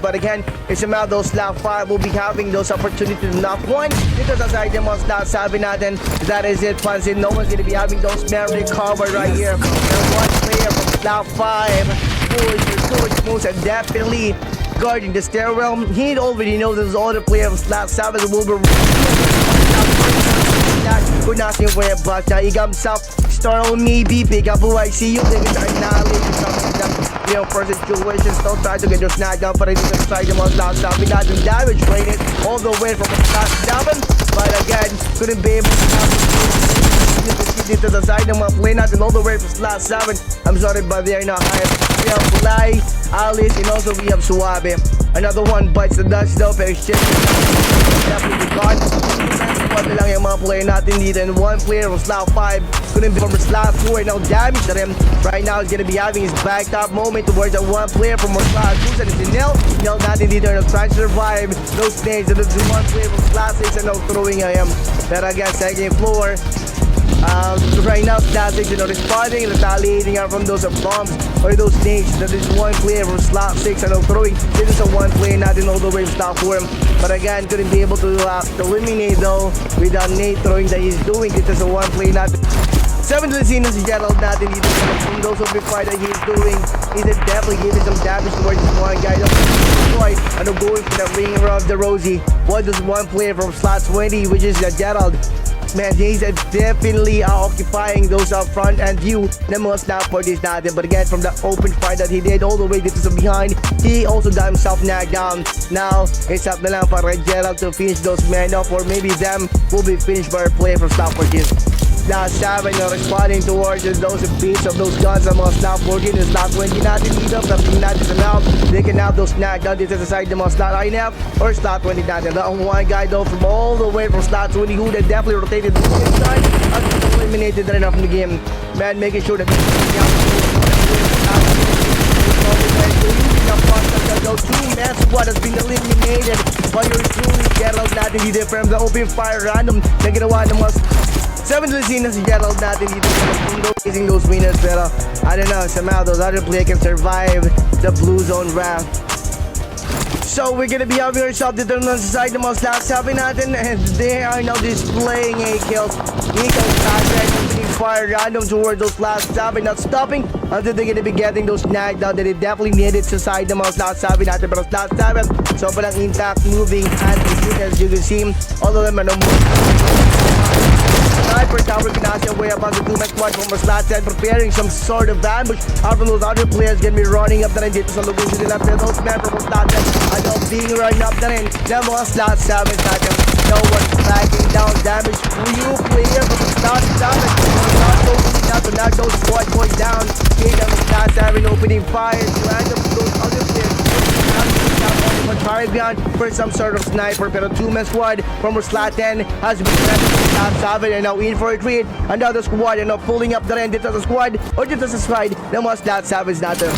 But again, it's about those slot 5 will be having those opportunities to knock one. Dito sa side ng mga slot 7 natin, that is it, pansin. No one's gonna be having those men recover right here. And one player from slot 5 push moves and definitely guarding the stairwell. He already knows there's other player from slot 7 will be we're not seeing where but now he got himself start on maybe pick up who I see you niggas are annihilating something that you know first situations don't try to get your snack down but I think inside the most last stop we got them damage rated all the way from last 7 but again couldn't be able to have to the side of my play not all the way from last 7. I'm sorry but they're not high. We have Fulai, Alice and also we have Suave. Another one bites the dust though pero shit definitely gone. One lang yung mga player natin dito and one player from slot 5 couldn't be from slot 4 now damage to him right now he's gonna be having his back top moment towards that one player from slot 2 and it's Nel natin dito and trying to survive those snakes and there's one player from slot 6 and now throwing at him pero again second floor right now slot 6 you know responding retaliating out from those bombs or those snakes that is one player from slot 6 and now throwing this is a one player natin all the way from slot 4 but again couldn't be able to eliminate though without Nate throwing that he's doing this is a one play natin 7-0 si Gerald natin dito from those open fire that he's doing he's definitely giving some damage towards this one guy and going for the ring of the Rosie what does one player from slot 20 which is Gerald. Man, he's definitely occupying those up front and view na mga snap for this natin. But again, from the open fight that he did all the way to the behind, he also got himself knocked down. Now, it's up na lang para Gerald to finish those men off or maybe them will be finished by a play from stop for this. Slot 7 responding towards those beats of those guns ang mga slot 14 and slot 20 natin dito. Kapag natin sa mouth, they can have those knocked down dito sa side ng mga slot INF or slot 20 natin. The one guy though from all the way from slot 20 who that definitely rotated the inside at eliminated rin off from the game. Man, making sure that two man squad has been eliminated by your truly Gerald natin dito from the open fire random na ginawa ng mga 7-0 si Gerald natin dito facing those winners pero I don't know somehow those other players can survive the blue zone round. So we're gonna be having ourselves dito on the side ng mga slot 7 natin and they are now displaying a kill. Opening fire random towards those last 7 not stopping until they're gonna be getting those snagged down that they definitely needed sa side ng mga slot 7 natin pero slot 7 so parang intact moving and as you can see all of them are no more. Sniper tower pinasya way up on the 2-man squad from slot 10 preparing some sort of ambush out from those other players gonna be running up na rin dito sa location nila pero those men from slot 10 are now being run up na rin ng mga slot 7 natin no one backing down damage few player from slot 7 not to knock those squad boys down King of slot 7 opening fire to end up those other players behind for some sort of sniper pero 2-man squad from slot 10 has been slot 7 and now in for a treat another squad and now pulling up the rin dito sa squad or dito sa side ng mga slot 7s natin.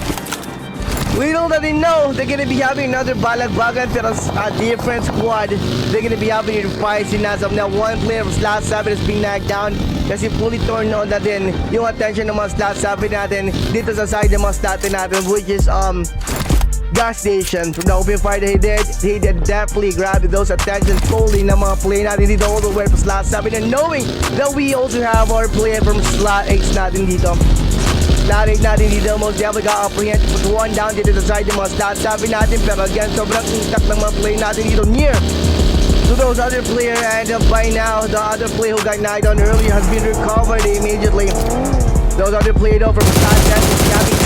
Little that they know they're gonna be having another balagbagan pero a different squad they're gonna be having a fight as of now one player from slot 7 is being knocked down kasi fully torn on na din yung attention ng mga slot 7 natin dito sa side ng mga slot natin which is gas station. From the open fight that he did definitely grab those attention fully ng mga play natin dito all the way from slot 7 and knowing that we also have our player from slot 8 natin dito. Slot 8 natin dito most definitely got apprehend put one down dito sa side ng mga slot 7 natin pero again sobrang intact ng mga play natin dito near to those other player and by now the other player who got knocked down earlier has been recovered immediately. Those other player though from slot 10 is having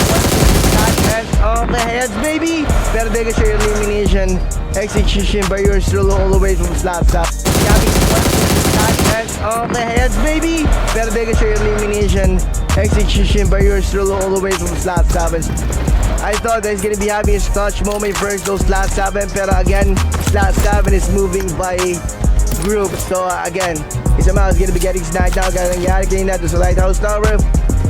on the heads baby pero they get your elimination execution by yours through all the way from slot 7 on the heads baby pero they get your elimination execution by yours through all the way from slot 7. I thought that he's gonna be having a clutch moment first those slot 7 pero again slot 7 is moving by group so again somehow is gonna be getting sniped down kaya nangyari kanina to sa lighthouse tower.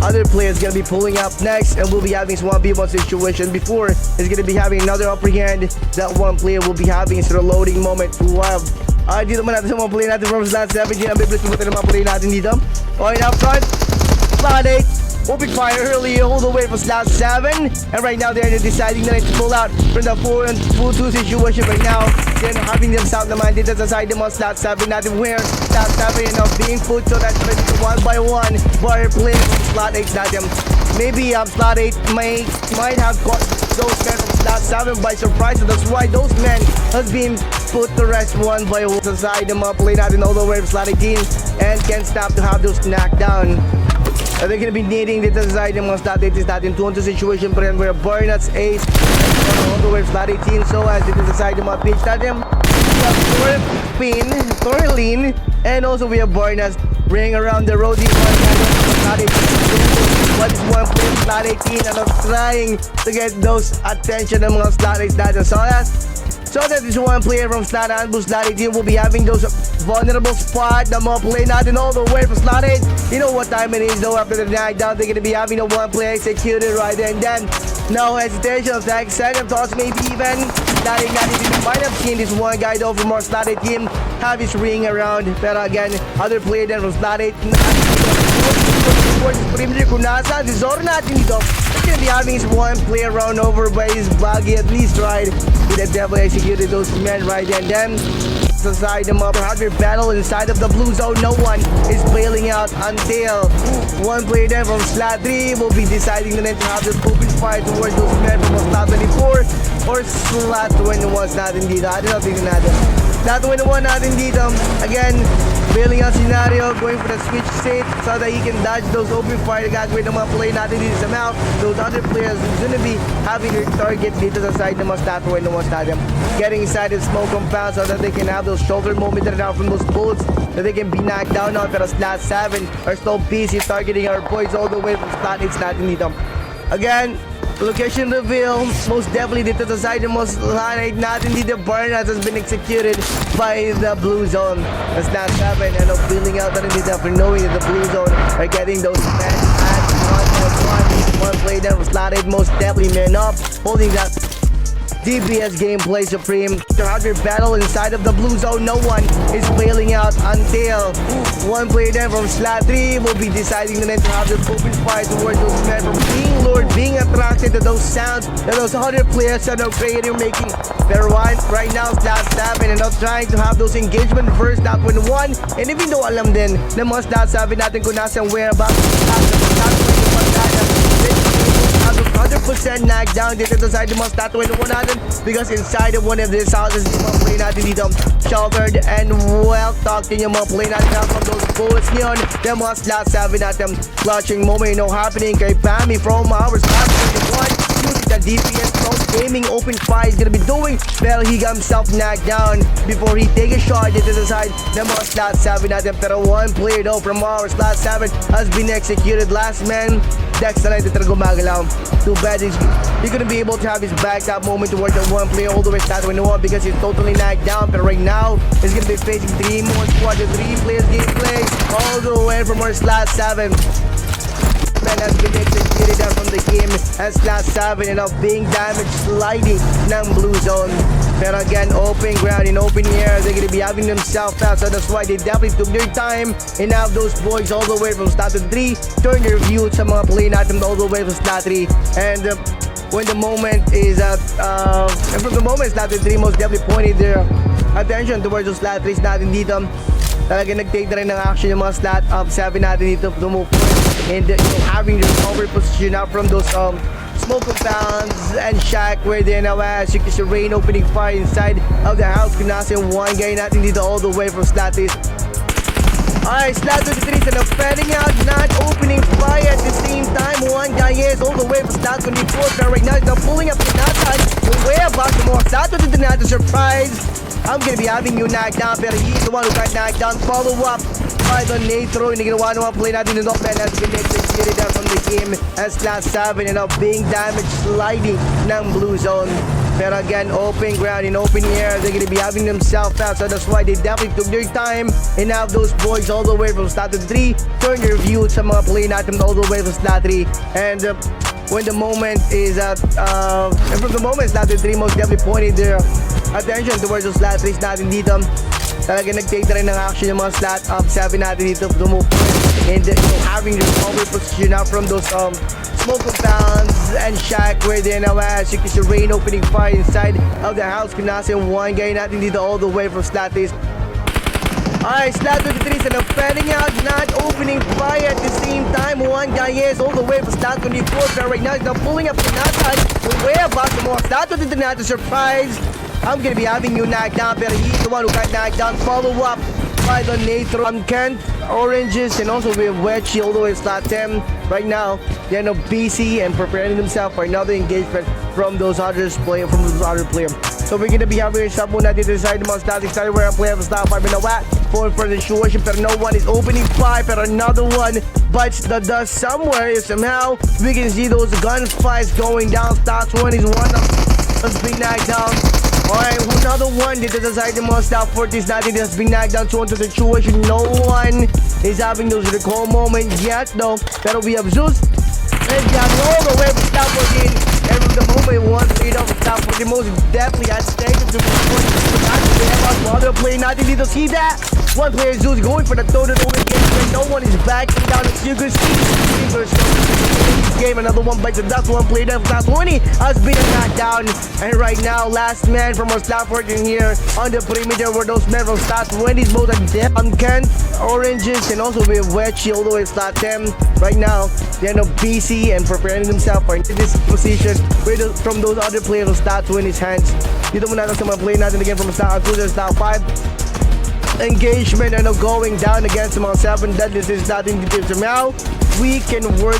Other players gonna be pulling up next and we'll be having 1v1 situation before is gonna be having another upper hand that one player will be having sort of loading moment wow. Dito naman natin sa mga play natin from slot 17 ang bibilis pumunta ng mga play natin dito okay up front slot 8 open fire early all the way from slot 7. And right now they're deciding na to pull out from the 4-2 situation right now. Then having themselves naman dito sa side ng mga slot 7 natin where slot 7 being put so that 1 by 1 fire play from slot 8 natin. Maybe slot 8 might have caught those men from slot 7 by surprise, so that's why those men has been put to rest 1 by 1 sa side ng mga play natin all the way from slot 18 and can't stop to have those knocked down. They're gonna be needing dito sa side ng mga slot 8 is natin 2-2 situation pa rin where Barnat's ace all the way from slot 18. So as dito sa side ng mga pitch natin we have Torlin, and also we have Barnat's ring around the road. What is one play slot 18 and trying to get those attention ng mga slot 8 natin. So that is one player from slot ANBU slot 18 will be having those vulnerable spot na mga play natin all the way from slot 8. You know what time it is though, after the knockdown they're gonna be having the one play executed right there and then. No hesitation, thanks, send him toss maybe even. Slot 8 natin, you might have seen this one guy though from our slot 8 team have his ring around. Pero again, other player then from slot 8 Premier kung nasa si Zoro natin dito. He's gonna be having his one player round over by his buggy at least, right? He definitely executed those men right there and then sa side ng mga hardware battle inside of the blue zone. No one is bailing out until one player then from slot 3 will be deciding na to have this open fire towards those men from slot 24 or slot 21 natin dito. I don't know, tingnan natin. Slot 21 natin dito. Again, bailing out scenario, going for the switch state so that he can dodge those open fire gagawin ng mga play natin dito sa mount. Those other players are gonna be having their target dito sa side ng mga statue ng mga stadium, getting inside the smoke compound so that they can have those shoulder movement around from those bullets that they can be knocked down on. Pero slot 7 are still busy targeting our boys all the way from slot 8 natin dito. Again, location reveal, most definitely dito sa side ng most slot 8 natin dito. Barnat has been executed by the blue zone. That's not 7 and building out na rin dito for knowing that the blue zone are getting those men at 1 play down with slot 8 most definitely man up, holding that DPS gameplay supreme. The hardware battle inside of the blue zone. No one is bailing out until one player then from slot 3 will be deciding to have this open fire towards those men from being lured, being attracted to those sounds that those other players are now creating, making their one right now slot 7 and not trying to have those engagement first that win 1. And even though alam din na mga slot 7 natin kung nasa whereabouts 100% knockdown dito sa side ng mga statue ng one natin because inside of one of these houses yung mga play natin dito sheltered and well tucked in yung mga play natin from those bullets ngayon yung mga slot 7 natin clutching moment happening kay Pami from our slot 21 using the DPS gaming open fire is gonna be doing well. He got himself knocked down before he take a shot dito sa side ng mga slot 7 natin pero one player though from our slot 7 has been executed. Last man Dex na lang ito talaga gumagalaw. Too bad he's gonna be able to have his back that moment towards the one player all the way slot 21 because he's totally knocked down. But right now he's gonna be facing 3 more squad, 3 players gameplay all the way from our slot 7. Man has been executed out from the game as slot 7 and being damaged slightly ng blue zone. Pero again, open ground in open air, they're gonna be having themselves out, so that's why they definitely took their time and have those boys all the way from slot 3 turn their view sa mga play natin all the way from slot 3. And when the moment is and from the moment slot 3 most definitely pointed their attention towards those slot 3s natin dito. Talaga nag-take na rin ng action yung mga slot 7 natin dito to move forward and having their cover position out from those smoke compounds and shack where they now as you can see rain opening fire inside of the house. Kung nasa yung one guy natin dito all the way from slot 8. Alright, slot 23 is fanning out, not opening fire at the same time. One guy is all the way from slot 24. Now right now he's now pulling up the outside. Way about the more slot 23 not a surprise. I'm gonna be having you knocked down, pero he's the one who got knocked down. Follow up by the Natro. Hindi ginawa naman play natin ng man has been executed out from the game as slot 7 and being damaged sliding ng blue zone. Pero again, open ground in open air, they're gonna be having themselves out, so that's why they definitely took their time and have those boys all the way from slot 3 turn their view sa mga play natin all the way from slot 3. And when the moment is and from the moment slot 3 most definitely pointed their attention towards those slot 3s natin dito. talaga nag-take na rin ng action yung mga slot up 7 natin dito to move and having their over position out from those smoke compounds and shack where they now as you can see Rain opening fire inside of the house. Kinasin one guy natin dito all the way from slot is. Alright, slot 23 is defending out, not opening fire at the same time. One guy is all the way from slot 24, but right now he's not pulling up the knockdown. Way about the more slot 23 not a surprise. I'm gonna be having you knocked down, but he's the one who got knocked down. Follow up by the Nathan Kent Oranges and also with Wedgie all the way slot 10 right now. They're now busy and preparing themselves for another engagement from those other players. So we're gonna be having some muna dito sa side ng mga static side where I'm playing for stop 5 in a whack. Forward for the situation, but no one is opening fire, but another one bites the dust somewhere. Somehow we can see those gunfights going down. Stats 1 is one of us being knocked down. Alright, another one dito sa side ng mga staff 40s natin has been knocked down to the situation. No one is having those recall moment yet though, pero we have Zeus and got all the way from stop 14. And from the moment one lead off stop 40 most definitely at stake to other player natin dito. See that? One player Zeus going for the total engagement. No one is backing down as you can see. Game, another one bites the dust. One player down for 20 has been knocked down. And right now, last man from our staff working here on the perimeter were those men from slot 20s both at depth. Kent Oranges and also with Wedgie all the way slot 10. Right now, they're now busy and preparing themselves for this position from those other players of slot 20's hands. Dito muna sa mga player natin again from slot 2 to slot 5. Engagement and going down against mga 7 deadlies natin dito sa Meow. We can work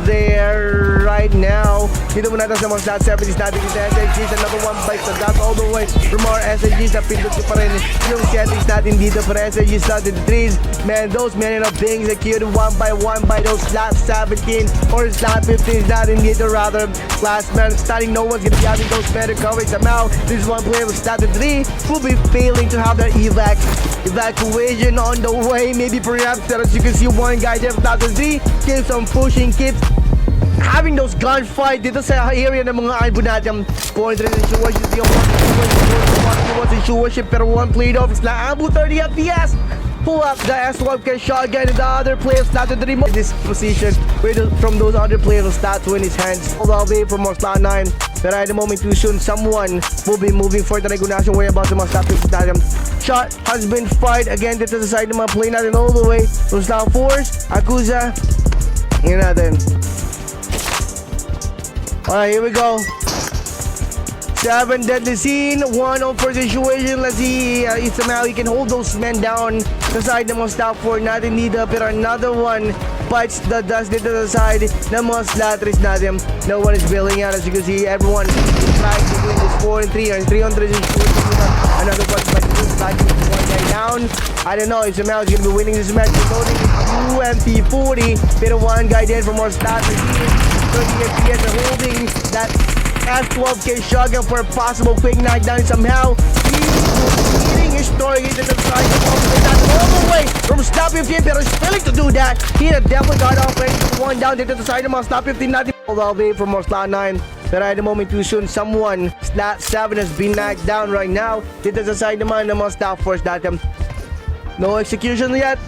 there right now. Dito muna sa mga slot 70s natin dito SSEXY. Another one bites the dot all the way from our SSEXY. Sa pindot ko pa rin yung settings natin dito for SSEXY slot 3s. Man, those men are being executed one by those slot 17 or slot 15s natin dito rather. Last man starting, no one's gonna be having those men recovery somehow. This one player with slot 3 will be failing to have their evacuation on the way. Maybe perhaps as you can see one guy there slot 3 keeps on pushing, keeps having those gunfight dito sa area ng mga ANBU natin. Point-rin situation, one situation, pero one played off. It's like ANBU 30 FPS. Pull up the S1 can shotgun and the other players slot to the remote. This position from those other players slot to in his hands. All the way from our slot 9. But at the moment too soon, someone will be moving for the regulation whereabouts of mga slot 5 natin. Shot has been fired again dito sa side ng mga play natin all the way from slot 4s. AKUZA. Yun natin. Alright, here we go. 7 deadlysin, 1 on first situation. Let's see if somehow he can hold those men down sa side ng mga stop 4 natin dito. Pero another one bites the dust dito sa side ng mga slatters natin. No one is bailing out as you can see. Everyone is trying to win this 4 and 3 or 3 on 3 situation. Another one bites the dust, one guy down. I don't know if somehow he's gonna be winning this match. Loading UMP40. Pero one guy dead from our slatters here. 30 FPS are holding that S12K shotgun for a possible quick knockdown. Somehow he's leading his story into the side all the way from stop 15, pero he's failing to do that. He had definitely got off ready to one down into the side of my stop 15, not all the way from our slot 9. But at the moment too soon, someone slot 7 has been knocked down right now. Dito sa side naman ng mga stop force natin. No execution yet.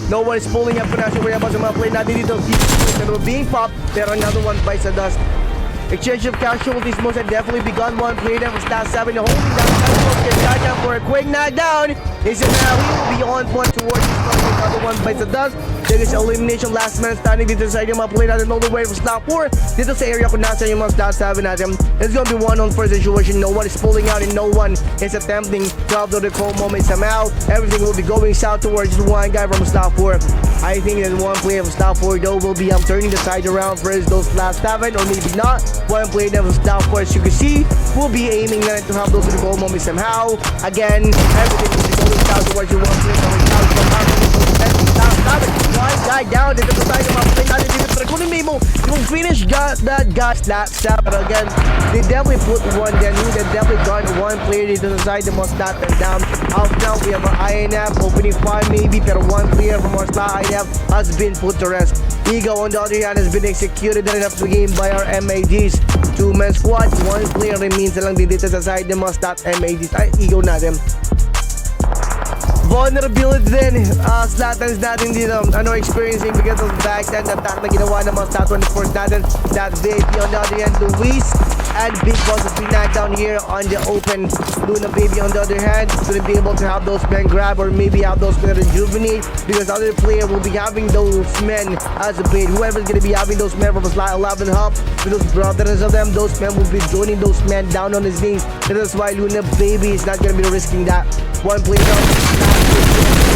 No one is pulling up for national whereabouts ng mga play natin dito. People being popped, pero another one bites the dust. Exchange of casualties most have definitely begun. One play there for slot 7 holding down for a quick knockdown. Is it now? He will be on point towards another one bites the dust. There is elimination. Last man standing dito sa side yung mga play natin all the way from slot 4. Dito sa area kung nasa yung mga slot 7 natin. It's gonna be 1 on first situation. No one is pulling out and no one is attempting to have the recall moment somehow. Everything will be going south towards one guy from slot 4. I think that one player from slot 4 though will be turning the side around for those last 7 or maybe not. One player that was slot 4 as you can see will be aiming to have those recall moments somehow. Again, everything will be going south towards one player from slot 4. One guy down dito sa side ng mga play natin dito. Pero kung may mo yung finish got that guy slot 7 again. They definitely put one down. They definitely got one player dito sa side ng mga slot down. Out now we have an INF opening 5 maybe, pero one player from our slot INF has been put to rest. Ego on the other hand has been executed and enough to game by our MADs. 2-man squad, one player remains na lang dito sa side ng mga slot MADs. Ay, Ego natin. Vulnerability din, Zlatans natin dito, experiencing because of the back end attack na ginawa ng mga stat 24 natin. That baby on the other hand, Luis and Big Boss has been knocked down here on the open. Luna baby on the other hand couldn't be able to have those men grab or maybe have those men rejuvenate because other player will be having those men as a bait. Whoever's gonna be having those men from a slot 11 hub with those brothers of them, those men will be joining those men down on his knees. And that's why Luna baby is not gonna be risking that. One player down.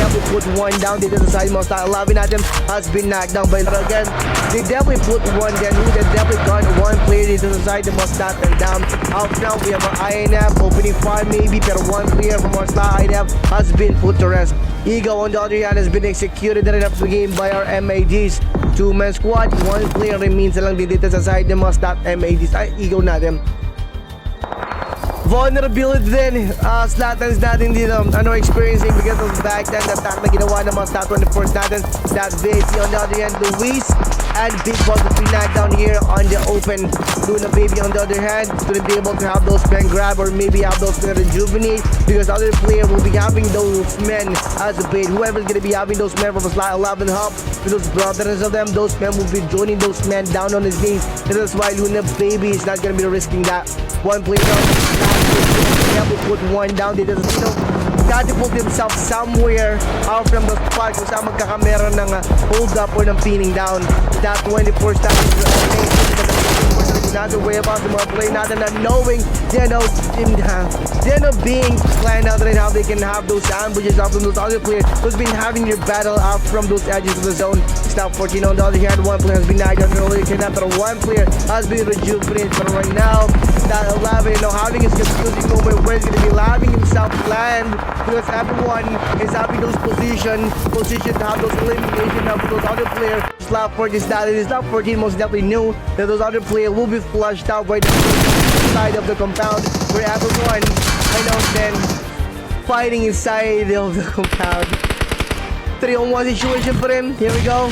They put one down. They decide most 11 at him has been knocked down by again. They definitely put one then who they definitely got one player. They decide they must not turn down. Out now we have an INF opening fire maybe, but one player from our slot INF has been put to rest. Ego on the other hand has been executed right after the game by our MADs. Two-man squad, one player remains lang din dito sa side ng mga stat MADs. Ay, Ego natin. Vulnerability din, Zlatans natin dito, experiencing because of the back end attack na ginawa ng mga stat 24 natin. That baby on the other hand, Luis and Big Boss has been knocked down here on the open. Luna baby on the other hand couldn't be able to have those men grab or maybe have those men rejuvenate because other player will be having those men as a bait. Whoever's gonna be having those men from a slot 11 hub with those brothers of them, those men will be joining those men down on his knees. And that's why Luna baby is not gonna be risking that. One player down. They have to put one down. They just, catapult themselves somewhere out from the spot kung saan magkakamera ng hold up or ng pinning down. That 24 seconds another way about the mga play natin na knowing they're being planned out right how they can have those ambushes out from those other players who's been having your battle out from those edges of the zone. Stop 14 on the other hand, one player has been knocked down earlier tonight, but one player has been rejuvenated. But right now, that 11, having his confusing moment where he's going to be having himself land because everyone is having those position to have those elimination of those other players. Slap 14 status, Slap 14 most definitely knew that those other players will be flushed out by the side of the compound where everyone, then fighting inside of the compound. 3-on-1 situation for him. Here we go.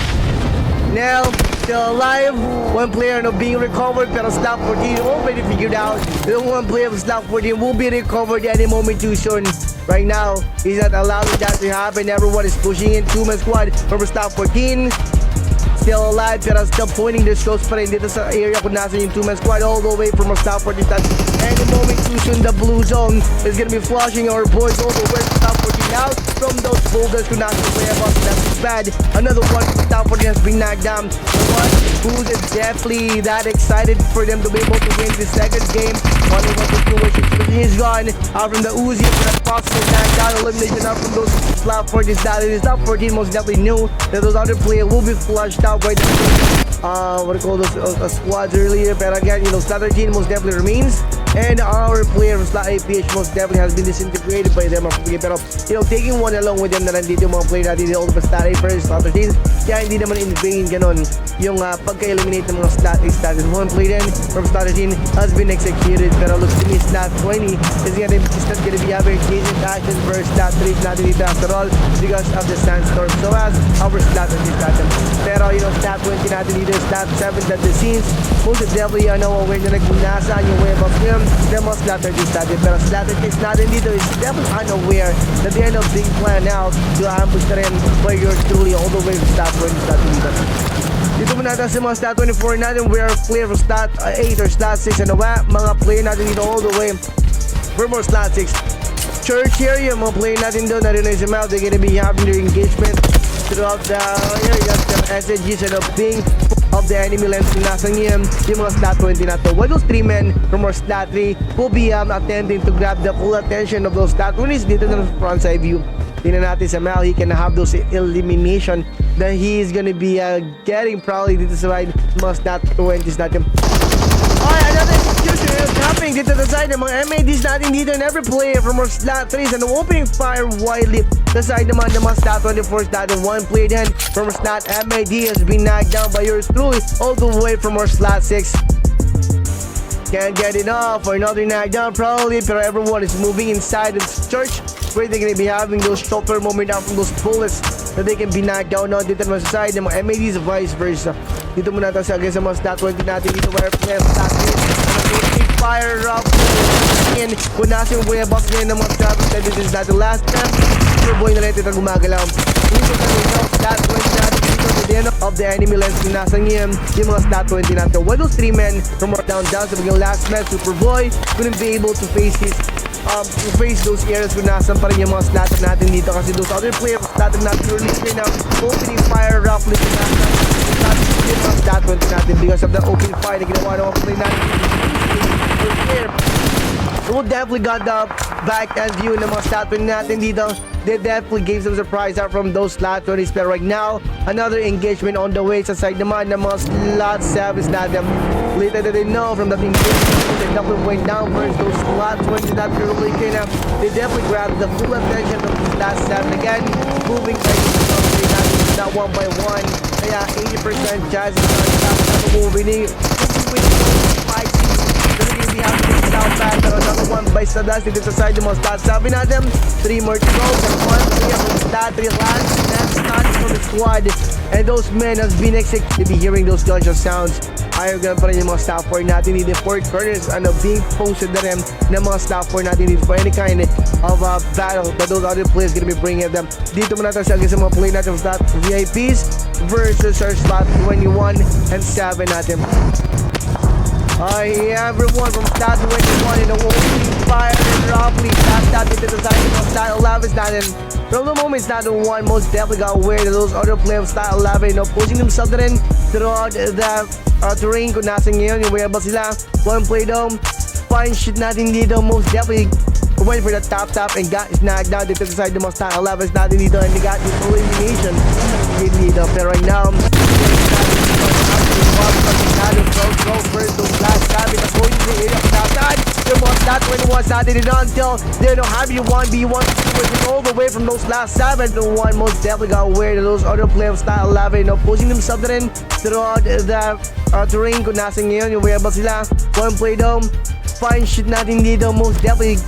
Now, still alive. One player being recovered, pero Slap 14 already figured out the one player of Slap 14 will be recovered any moment too soon. Right now, he's not allowing that to happen. Everyone is pushing in. Two-man squad from Slap 14. Still alive, pero still pointing their scopes pa rin dito sa area kung nasa yung two-man squad all the way from our Slap 14. Any moment too soon, the blue zone is gonna be flushing our boys all the way to Slap 14 out from those boulders kung nasa play about. That's bad. Another one from Slap 14 has been knocked down. One who's definitely that excited for them to be able to win the second game. One of the situations, he's gone out from the Uzi for that possible knockdown elimination out from those Slap 14 status. Slap 14 most definitely knew that those other players will be flushed out by the what do you call those squads earlier, pero again, Slap 13 most definitely remains, and our player from Slap APH most definitely has been disintegrated by them. Pero taking one along with them na nandito yung mga player natin dito sa Slap A first, Slap 13, kaya hindi naman in vain ganon yung pagka-eliminate ng mga Slap A status. One player then from Slap 13 has been executed, pero looks to me Slap 20 is not gonna be having decent action versus Slap 3 natin dito after all because of the sandstorm. So as our Slap 13 natin, pero Slap 20 natin dito, Slap 7 that the scenes most definitely aware na nagnasa yung way of him, then mga Slap 13 natin, pero Slap 13 natin dito is definitely unaware that they end up being planned out to ambush na rin by yours truly all the way from Slap 20 natin dito. Dito muna natin sa mga Stat 24 natin, we are player for Stat 8 or Stat 6 mga player natin dito all the way for more Stat 6. Church area, mga player natin doon, na-realize them out, they're gonna be having their engagement throughout the area, the SSEXY and the ping of the enemy lens na nasa ngayon yung mga Stat 20 na to. While those 3 men from our Stat 3 will be attempting to grab the full attention of those Stat 20s dito sa front side view. Tingnan natin sa Mal, he can have those elimination that he is gonna be getting probably dito sa side mga Stat 20s natin. Alright, another execution is happening dito sa side ng mga MADs natin dito, and every player from our Stat 3s and opening fire widely sa side naman ng mga Stat 24s natin. One player then from our Stat MAD has been knocked down by yours truly all the way from our Stat 6. Can't get enough for another knockdown probably, pero everyone is moving inside the church where they're gonna be having those shelter moment out from those bullets that they can be knocked down on dito naman sa side ng mga MADs vice versa. Dito muna tayo sa mga Stat 20 natin dito where player Stat 3 fire up Ngayon, kung nasa yung way box ngayon ng mga travel, this is not the last time. Boy na rin ito gumagalaw. Dito ka rin yung stat 20 natin dito to the end of the enemy lens na nasa ngayon yung mga stat 20 natin. When those 3 men from down sa maging last man, Superboy couldn't be able to face his to face those areas kung nasan pa rin yung mga stat natin dito kasi those other players stat natin purely right now opening fire roughly kung nasan yung mga stat 20 natin because of the opening fire na ginawa ng mga play natin. So we'll definitely got the back end view ng mga stat natin dito. They definitely gave some surprise out from those slot 20s. Pero right now, another engagement on the way sa side naman ng mga slot 7s natin. Later than they know from the engagement, they definitely went down versus those slot 20s that really came up. They definitely grabbed the full attention of the slot 7 again. Moving that one by one. Kaya 80% chance na moving with 5 seconds. We have to down back, pero another one by Sadas dito sa side yung mga stats. Sabi natin, 3 more to go, and 1 from stat 3 last, next start from the squad. And those men has been executed to be hearing those gunshot sounds. Ayaw ganun pa rin yung mga staff for natin dito. 4 corners, being posted na rin ng mga staff for natin dito for any kind of battle that those other players gonna be bringing them. Dito muna tayo sa mga play natin sa VIPs versus our slot 21 and 7 natin. Everyone from stat 21 in the opening fire and roughly stat dito sa side of stat 11 natin. From the moment stat 1 most definitely got aware that those other players stat 11 pushing themselves rin throughout the terrain kung nasa ngayon yung whereable sila. One play dome, fine shit natin dito most definitely went for the top and got snagged down dito sa side of stat 11 natin dito and they got the full elimination dito. Pero right now go first those last cabin are going to hit up outside. The most that 21 started it until they don't have you 1v1 situation all the way from those last 7. The one most definitely got aware that those other players style 11 pushing themselves in throughout the terrain kung nasa ngayon yung wearable sila. One play dome, fine shit natin dito most definitely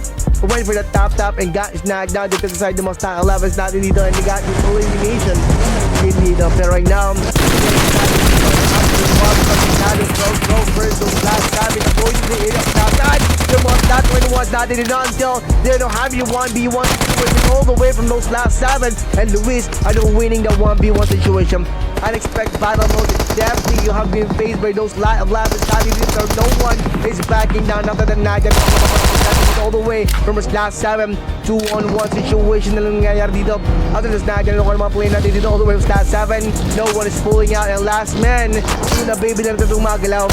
went for the top and got snagged down dito sa side ng mga style 11 natin dito and they got the full elimination dito. Pero right now go first those last cabin are going to hit up outside. The most that 21 started it until they don't have you 1v1 situation all the way from those last 7 and Luis are winning the 1v1 situation. Unexpected battle mode. Definitely you have been faced by those last starting so no one is backing down after the night all the way from his last 7 2-on-1 situation na lang nangyayari dito. After this night, ganun ako naman play natin dito all the way from stat 7. No one is pulling out and last man yung na baby na ito tumagalaw.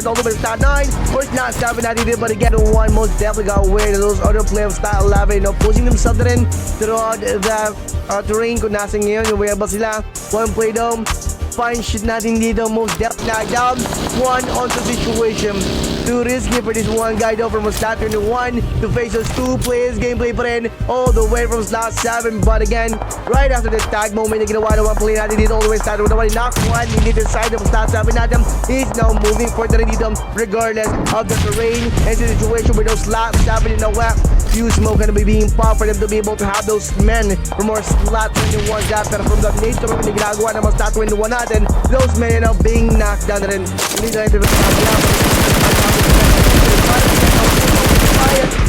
All the way to stat 9 first not 7 natin dito but again one most definitely got aware that those other players stat 11 pushing themselves rin throughout the terrain kung nasa ngayon yung wearable sila. One play dome, fine shit natin dito most definitely knocked down. One on the situation too risky for this one guy though from slot 21 to face those 2 players gameplay pa rin all the way from slot 7 but again right after the tag moment na ginawa na one play natin dito all the way slot 21 knock one in the side of slot 7 natin he's now moving for the dito regardless of the terrain and the situation with those slot 7 in the web few smoke gonna be being popped for them to be able to have those men from our slot 21 after from the nature of the ginagawa ng mga slot 21 natin those men are now being knocked down rin hindi na ito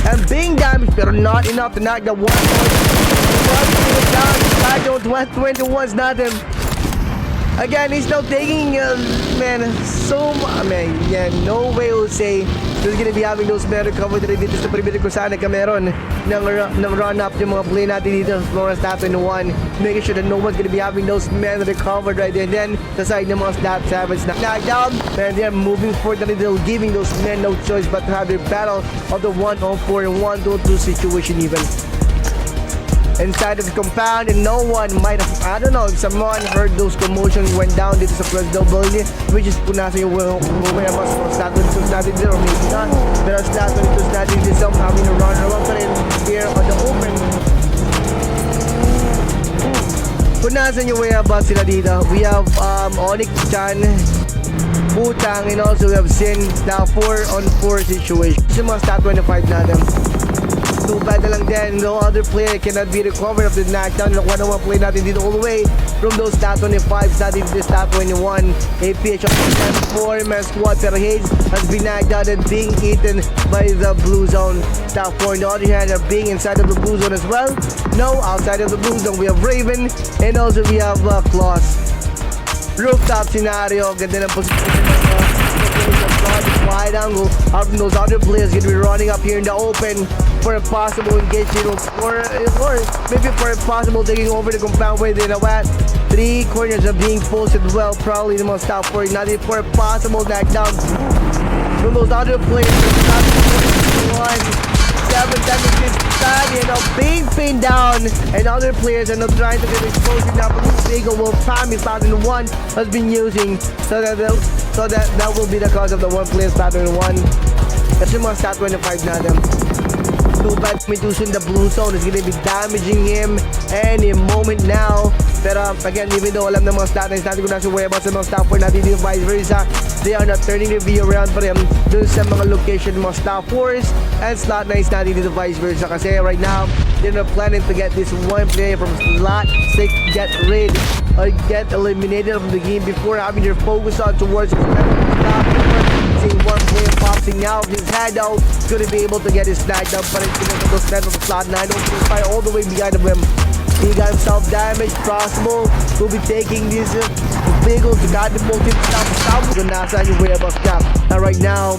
and being damaged pero not enough to knock the one down those 21s natin. Again, he's now taking man so man yeah no way will say he's gonna be having those men recovered dito sa perimeter kung saan nagkameron ng run up yung mga play natin dito from stat 21 making sure that no one's gonna be having those men recovered right there and then the side ng mga stat 7s na knocked down and they're moving forward and they're giving those men no choice but to have their battle of the 1-on-4 and 1-2 situation even inside of the compound and no one might have, I don't know if someone heard those commotions went down dito sa Plus W which is kung nasa yung whereabouts for stat 22 natin dito or maybe not pero stat 22 natin dito some having a run around pa rin here on the open kung nasa yung whereabouts sila dito we have ONYX Chan Putang and also we have Sin now 4-on-4 situation sa mga stat 25 natin Too bad na lang din, no other player cannot be recovered of the knockdown. Nakuha naman play natin dito all the way from those stat 25 natin to the stat 21. APH of the 4 man squad, pero Hayes has been knocked out and being eaten by the blue zone. Stat 4 on the other hand are being inside of the blue zone as well. No, outside of the blue zone we have Raven and also we have Claws. Rooftop scenario, ganda ng position wide angle. Out from those other players gonna be running up here in the open for a possible engagement or maybe for a possible taking over the compound where they know at. 3 corners are being posted well, probably the most top for not for a possible knockdown from those other players. 7 seconds time, being pinned down, and other players are not trying to get exposure now. But this big will time is starting one has been using, so that will be the cause of the one player starting one. Kasi mga stat 25 natin. Too bad Medusan, the blue zone is gonna be damaging him any moment now. Pero again, even though alam ng mga stat natin kung nasa whereabouts sa mga stat 4 natin dito vice versa, they are not turning the view around for him dun sa mga location ng mga stat 4s and slot 9s natin dito vice versa. Kasi right now, they're not planning to get this one player from slot 6 get rid or get eliminated from the game before having their focus on towards the stat 4. Seeing one player popping out of his head out, gonna be able to get his snagged up, but it's gonna go stand on the slot 9, opening fire all the way behind of him. He got himself damaged, possible. Will be taking this vehicle to God the multi stop. So nasa yung way about stop. Now right now,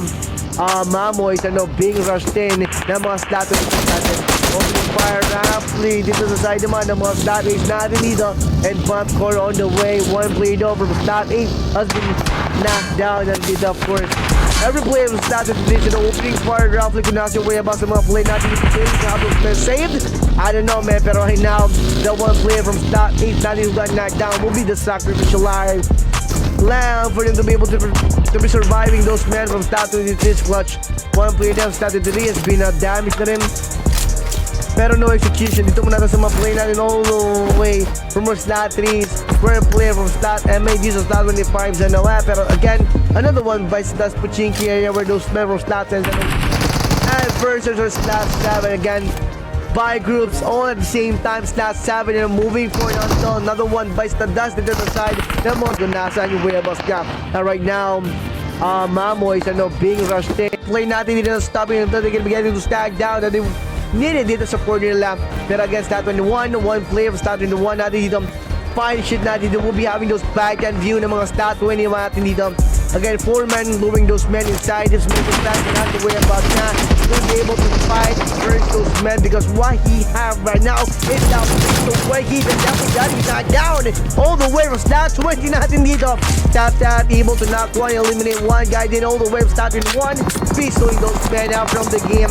Mamoys are being rushed in ng mga status natin. Opening fire rapidly dito sa side naman ng mga stat 8 natin dito. And bump core on the way. One played over from stat 8 has been knocked down and did of course. Every player was started to this in the opening fire roughly kung nasa yung way about sa mga play natin dito. Saved? I don't know, man, pero right now, the one player from stat 8 natin who got knocked down will be the sacrificial lamb for them to be able to be surviving those men from stat 2 this clutch. One player down started today has been damaged to him. Pero no execution. Dito muna sa mga play natin all the way from our stat 3s. For a player from stat MAD sa stat 25s and away. Pero again, another one by stat Puchinki area where those men from stat 10s and versus our stat 7 again. By groups all at the same time, stat 7 and moving forward until another one bites the dust into the side. The most nasa yung way about scrap. Now right now, Mamoys are being rushed in. Play natin dito na stopping until they can be getting to stag down. And they needed dito sa corner nila. Pero against stat 21, one player from stat 21 natin dito. Fine shit natin dito. We'll be having those backhand view ng mga stat 21 natin dito. Again, 4 men luring those men inside. This making stat not the way about now. Will be able to fight against those men because what he have right now is now the way he can definitely got him knocked down all the way from stat 20 natin dito. Tap able to knock one, eliminate one guy, then all the way from stat 21. Pistoling those men out from the game.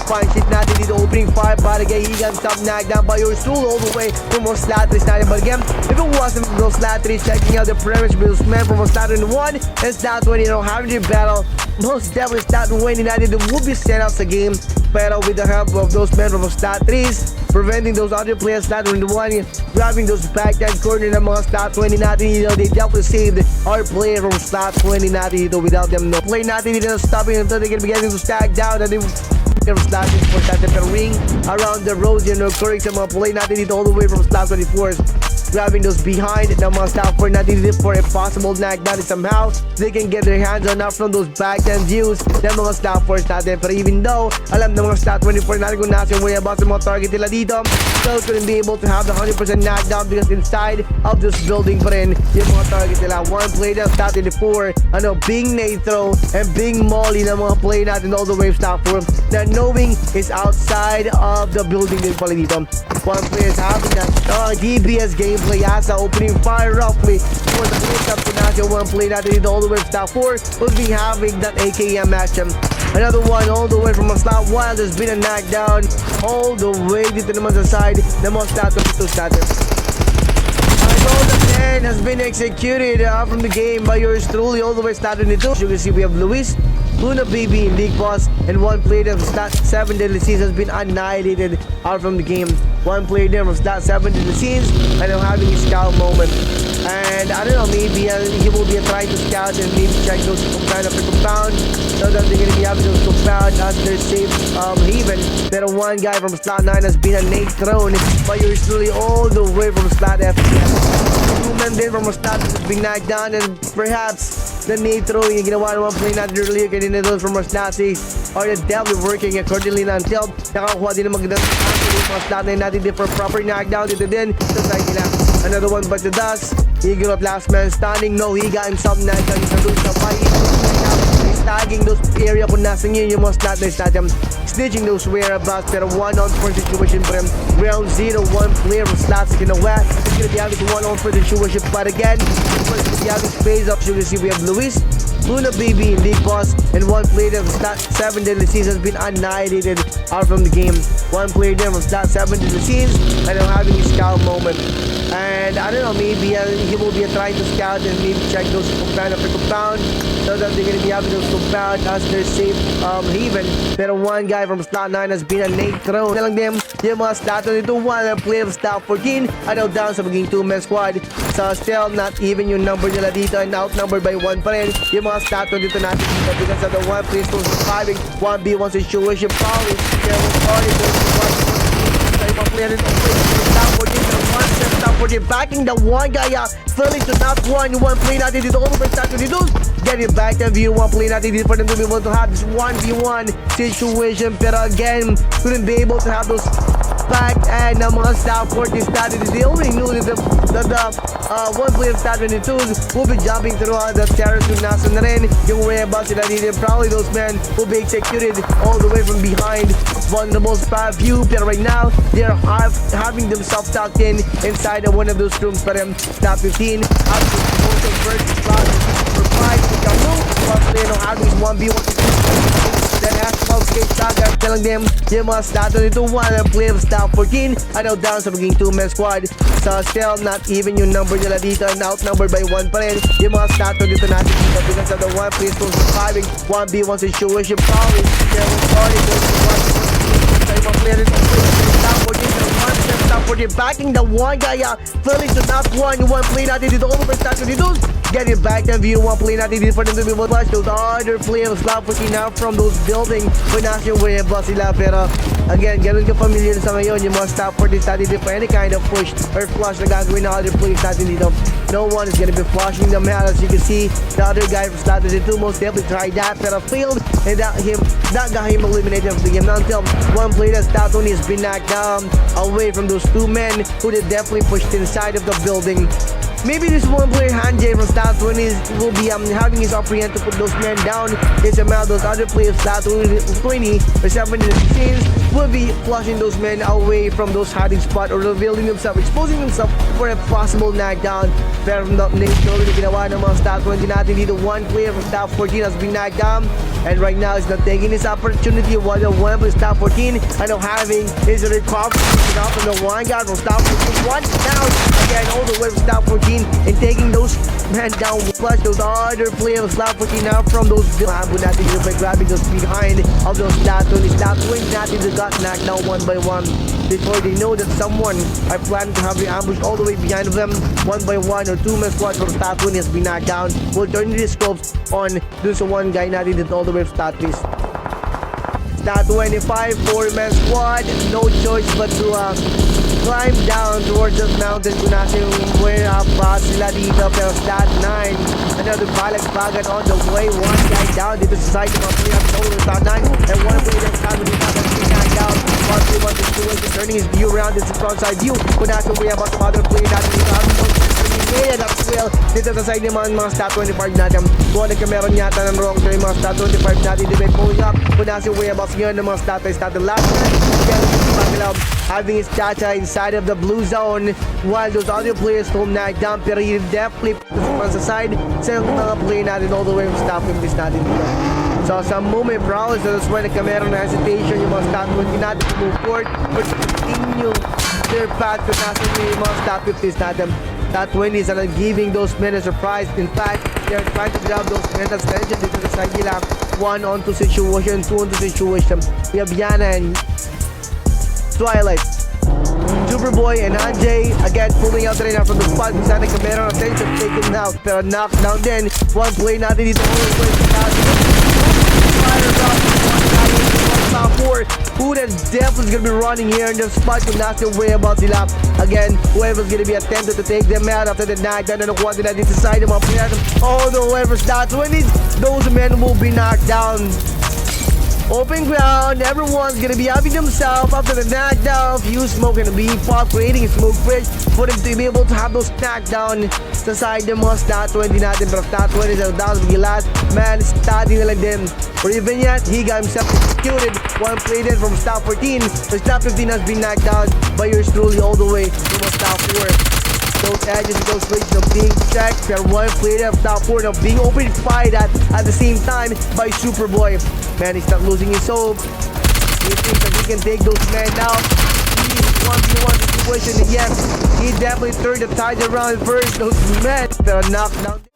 Fine shit natin dito, opening fire para kay he got himself knocked down by your stool all the way from most slatteries natin. But again, if it wasn't from those slatteries checking out the premise with those men from stat 21 and stat 20, having the battle, most definitely stat 20 natin will be sent out sa game. Pero with the help of those men from stat 3s, preventing those other players stat 21, grabbing those backhand corner ng mga stat 20 natin dito, they definitely saved our player from stat 20 natin dito without them no play natin dito stopping until they can be getting to stag down and they starting for that ring around the road, occurring sa mga play natin dito all the way from stat 24s. Grabbing those behind ng mga stat 4 natin dito for a possible knockdown somehow they can get their hands on up from those backhand views ng mga stat 4s natin. Pero even though alam ng mga stat 24 natin kung nasa yung way about sa mga target nila dito, still couldn't be able to have the 100% knockdown because inside of this building pa rin yung mga target nila. One play na stat 24, being Natro and being Molly ng mga play natin all the way from stat 4 na knowing is outside of the building din pala dito. One player is having that DBS gameplay as opening fire roughly for the mix-up to one play natin dito all the way from stat 4 will be having that AKM action. Another one all the way from a slot wild has been a knockdown all the way dito naman sa side ng mga stat 22 status. The plan has been executed from the game by yours truly all the way stat 22. As you can see, we have Luis, Luna Baby, League Boss, and one player of stat 7 Deadly Seas has been annihilated out from the game. One player there from slot 7 to the scenes, and I'm having a scout moment. And I don't know, maybe he will be trying to scout and maybe check those compound after compound, so that they're gonna be having those compound as their safe haven. Pero one guy from slot 9 has been a nade thrown by yours truly all the way from slot FPS. Two men din from slot has been knocked down, and perhaps the nade throwing yung ginawa naman play natin earlier kanina doon from slot 6 are definitely working accordingly na until nakakuha din ng magandang mga slot 9 natin din for proper knockdown. Dito din sa side nila. Another one but the dust. Eagle of last man standing. No, he got himself knocked down sa doon sa fight. He's tagging those area kung nasa ngayon yung mga slot na stadium. Snitching those whereabouts, pero 1-on-4 situation for him. Round 0, one player from slots ginawa. He's gonna be having 1-on-4 situation, but again, he's gonna be having space up. So you can see we have Luis, Luna Baby, League Boss, and one player from slot 7 Deadlysin has been annihilated out from the game. One player there from slot 7 Deadlysin, and I'm having a scout moment. And I don't know, maybe he will be trying to scout and maybe check those compound after compound, so that they're gonna be having those compound as their safe haven. Pero one guy from slot 9 has been a nade thrown. Lang din yung mga slot nito, one player of slot 14 ano down sa maging 2-man squad. So still not even yung number nila dito, and outnumbered by 1 pa rin yung mga slot dito natin dito, because of the one player still surviving 1v1 situation. Probably there was already one player in the stop 14, backing the one guy failing to knock one play natin dito over start dito, getting back and view one play natin dito for them to be able to have this 1v1 situation. Pero again, couldn't be able to have those back and ng mga staff 40 started. They already knew that the one player of stat 22 will be jumping through the terrace kung nasa na rin yung whereabouts sila dito. Probably those men will be executed all the way from behind vulnerable spot view. Pero right now, they're having themselves tucked in inside of one of those rooms. But top 15 up to the first spot for 5 to come through. Plus they know how these 1v1 then asphalt skate saga telling them yung mga stat nito, one player of stat 14 ano down sa maging 2-man squad. So still not even yung number nila dito, and outnumbered by 1 pa rin yung mga stat dito natin dito, because of the one player still surviving 1v1 situation. Probably there was already sa ibang player nito stat 14 backing the one guy failing to knock one play natin dito over start dito, getting back and view one play natin dito for them to be able to watch those other players slap pushing out from those buildings when nasa yung whereabouts sila. Pero again, ganun ka familiar sa ngayon yung mga stop for this natin dito for any kind of push or flush na gagawin na other players natin dito. No one is gonna be flushing them out. As you can see, the other guy from slot 2 most definitely tried that pero failed, and that got him eliminated from the game. Not until one player that slot only has been knocked down away from those 2 men who did definitely pushed inside of the building. Maybe this one player Hanjay from slot 20 will be having his upper hand to put those men down. It's about those other players slot 20 or 7 in the scenes will be flushing those men away from those hiding spot or revealing themselves, exposing themselves for a possible knockdown. Pero not already ginawa ng mga slot 20 natin dito. One player from slot 14 has been knocked down, and right now is not taking this opportunity. One from slot 14 and having his recovery from the one guy from slot 14. One down again all the way from slot 14 and taking those men down. Plus those other players of slot 14 now from those ANBU natin dito by grabbing those behind of those slot 20 natin that got knocked down 1 by 1 before they know that someone are planning to have the ambush all the way behind of them. 1 by 1 or 2-man squad from slot 20 has been knocked down. We'll turn the scopes on dun sa one guy natin that all the way from slot 3. Slot 25 4-man squad, no choice but to climb down towards the mountain kung nasa yung whereabouts sila dito. Pero slot 9, another balag-bagan on the way. One guy down dito sa side ng mga player over slot 9, and one player that's coming dito has been knocked down. One player situation, turning his view around. It's a frontside view kung nasa whereabouts ng other player natin dito. Kaya that well dito sa side ng mga stat 25 natin. Kung nagkameron yata ng wrong turn yung mga stat 25 natin, di ba pulling up kung nasa yung whereabouts ngayon ng mga stat last man having his chacha inside of the blue zone, while those other players told knocked down. Pero he definitely put sa side sa mga player natin all the way from stopping this natin dito. So sa moment probably, so that's why nagkameron na hesitation yung mga stat 20 natin to move forward or to continue their path to nasa yung mga stat 50s natin. That 20s are giving those men a surprise. In fact, they are trying to grab those men as mentioned dito sa side nila. 1-on-2 situation, 2-on-2 situation. We have Yana and Twilight Superboy and Anjay, again, pulling out right now from the spot. Sana kamera ng attention taken out. Pero knockdown din. One play natin dito. Fire up. Top 4. Who the devil is gonna be running here in the spot kung nasa way about sila. Again, whoever's gonna be attempted to take them out after the knockdown and nakuha nila dito sa side ng mga players. Oh, no, whoever's that, when those men will be knocked down. Open ground, everyone's gonna be having themselves after the knockdown. Few smoke gonna be pop, creating a smoke bridge for them to be able to have those knockdown sa side ng mga stat 20 natin. Pero stat 20 sa down sa man, study nila din. Or even yet, he got himself executed. One play then from stat 14. The stat 15 has been knocked down by yours truly all the way from stat 4. Those edges, those bridges of being checked. Pero one play there from stat 4 now being open fired at the same time by Superboy. Man, he's not losing his hope. He thinks that he can take those men out. He's 1v1 situation, and yes, he definitely turned the tide around first. Those men, pero knockdown.